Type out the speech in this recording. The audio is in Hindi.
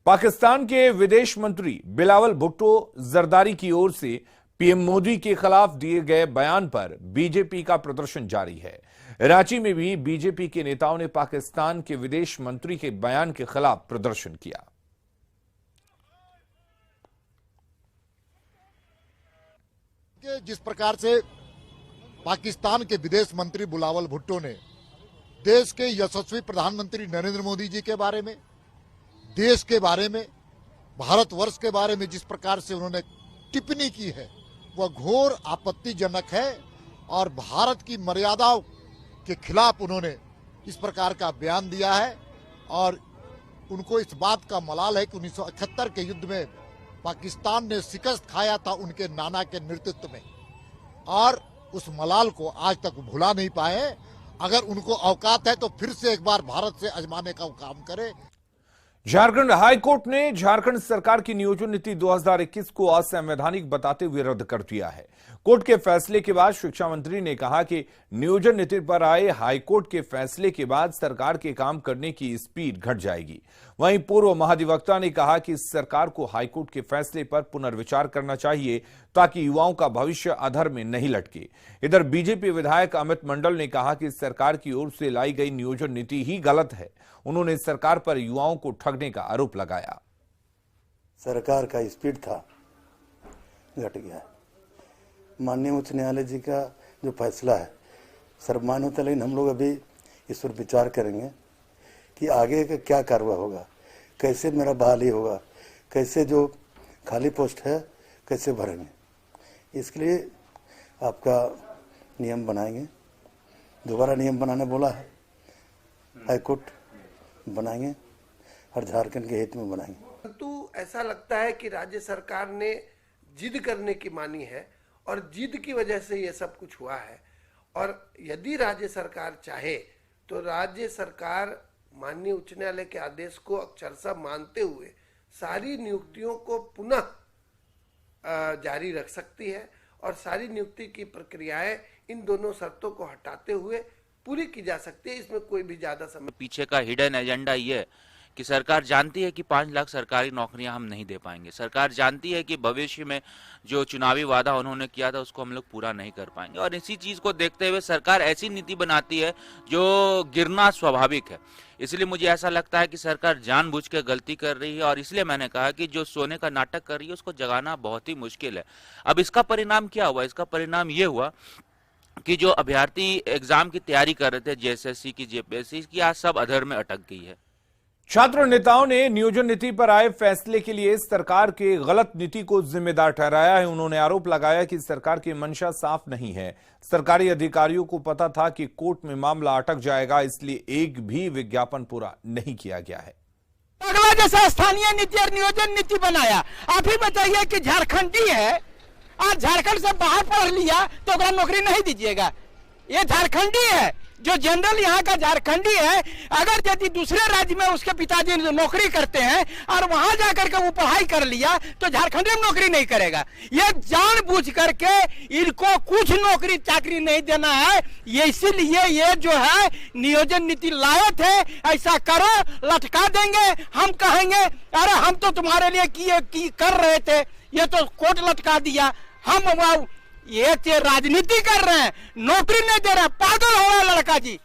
पाकिस्तान के विदेश मंत्री बिलावल भुट्टो जरदारी की ओर से पीएम मोदी के खिलाफ दिए गए बयान पर बीजेपी का प्रदर्शन जारी है। रांची में भी बीजेपी के नेताओं ने पाकिस्तान के विदेश मंत्री के बयान के खिलाफ प्रदर्शन किया। जिस प्रकार से पाकिस्तान के विदेश मंत्री बिलावल भुट्टो ने देश के यशस्वी प्रधानमंत्री नरेंद्र मोदी जी के बारे में, देश के बारे में, भारतवर्ष के बारे में जिस प्रकार से उन्होंने टिप्पणी की है वह घोर आपत्तिजनक है और भारत की मर्यादाओं के खिलाफ उन्होंने इस प्रकार का बयान दिया है। और उनको इस बात का मलाल है कि 1971 के युद्ध में पाकिस्तान ने शिकस्त खाया था उनके नाना के नेतृत्व में, और उस मलाल को आज तक भुला नहीं पाए। अगर उनको औकात है तो फिर से एक बार भारत से आजमाने का काम करे। झारखंड हाईकोर्ट ने झारखंड सरकार की नियोजन नीति 2021 को असंवैधानिक बताते हुए रद्द कर दिया है। कोर्ट के फैसले के बाद शिक्षा मंत्री ने कहा कि नियोजन नीति पर आए हाईकोर्ट के फैसले के बाद सरकार के काम करने की स्पीड घट जाएगी। वहीं पूर्व महाधिवक्ता ने कहा कि सरकार को हाईकोर्ट के फैसले पर पुनर्विचार करना चाहिए ताकि युवाओं का भविष्य अधर में नहीं लटके। इधर बीजेपी विधायक अमित मंडल ने कहा कि सरकार की ओर से लाई गई नियोजन नीति ही गलत है। उन्होंने सरकार पर युवाओं को ठगने का आरोप लगाया। सरकार का स्पीड था घट गया। माननीय उच्च न्यायालय जी का जो फैसला है सर्वमान्य होता है, लेकिन हम लोग अभी इस पर विचार करेंगे कि आगे का क्या कार्रवाई होगा, कैसे मेरा बहाली होगा, कैसे जो खाली पोस्ट है कैसे भरेंगे। इसके लिए आपका नियम बनाएंगे। दोबारा नियम बनाने बोला है हाईकोर्ट, बनाएंगे और झारखंड के हित में बनाएंगे। परंतु ऐसा लगता है कि राज्य सरकार ने जिद करने की मानी है और जिद की वजह से ये सब कुछ हुआ है। और यदि राज्य सरकार चाहे तो राज्य सरकार माननीय उच्च न्यायालय के आदेश को अक्षरशः मानते हुए सारी नियुक्तियों को पुनः जारी रख सकती है और सारी नियुक्ति की प्रक्रियाएं इन दोनों शर्तों को हटाते हुए पूरी की जा सकती है। इसमें कोई भी ज्यादा समय पीछे का हिडन एजेंडा ये है कि सरकार जानती है कि 5 लाख सरकारी नौकरियां हम नहीं दे पाएंगे। सरकार जानती है कि भविष्य में जो चुनावी वादा उन्होंने किया था उसको हम लोग पूरा नहीं कर पाएंगे, और इसी चीज को देखते हुए सरकार ऐसी नीति बनाती है जो गिरना स्वाभाविक है। इसलिए मुझे ऐसा लगता है कि सरकार जानबूझ के गलती कर रही है, और इसलिए मैंने कहा कि जो सोने का नाटक कर रही है उसको जगाना बहुत ही मुश्किल है। अब इसका परिणाम क्या हुआ? इसका परिणाम ये हुआ कि जो अभ्यर्थी एग्जाम की तैयारी कर रहे थे जेएसएससी की, जेपीएससी की, आज सब अधर में अटक गई है। छात्र नेताओं ने नियोजन नीति पर आए फैसले के लिए सरकार के गलत नीति को जिम्मेदार ठहराया है। उन्होंने आरोप लगाया कि सरकार की मंशा साफ नहीं है। सरकारी अधिकारियों को पता था कि कोर्ट में मामला अटक जाएगा, इसलिए एक भी विज्ञापन पूरा नहीं किया गया है। अगला जैसा स्थानीय नीति और नियोजन नीति बनाया। आप ही बताइए कि झारखंडी है, आज झारखंड से बाहर पढ़ लिया तो अगर नौकरी नहीं दीजिएगा। ये झारखंडी है, जो जनरल यहाँ का झारखंडी है, अगर यदि दूसरे राज्य में उसके पिताजी नौकरी करते हैं और वहां जाकर के वो पढ़ाई कर लिया तो झारखंड में नौकरी नहीं करेगा। ये जानबूझ करके इनको कुछ नौकरी चाकरी नहीं देना है। ये इसीलिए ये जो है नियोजन नीति लाए थे, ऐसा करो लटका देंगे। हम कहेंगे अरे हम तो तुम्हारे लिए कर रहे थे, ये तो कोर्ट लटका दिया। हम ये राजनीति कर रहे हैं, नौकरी नहीं दे रहे, पागल हो रहा है लड़का जी।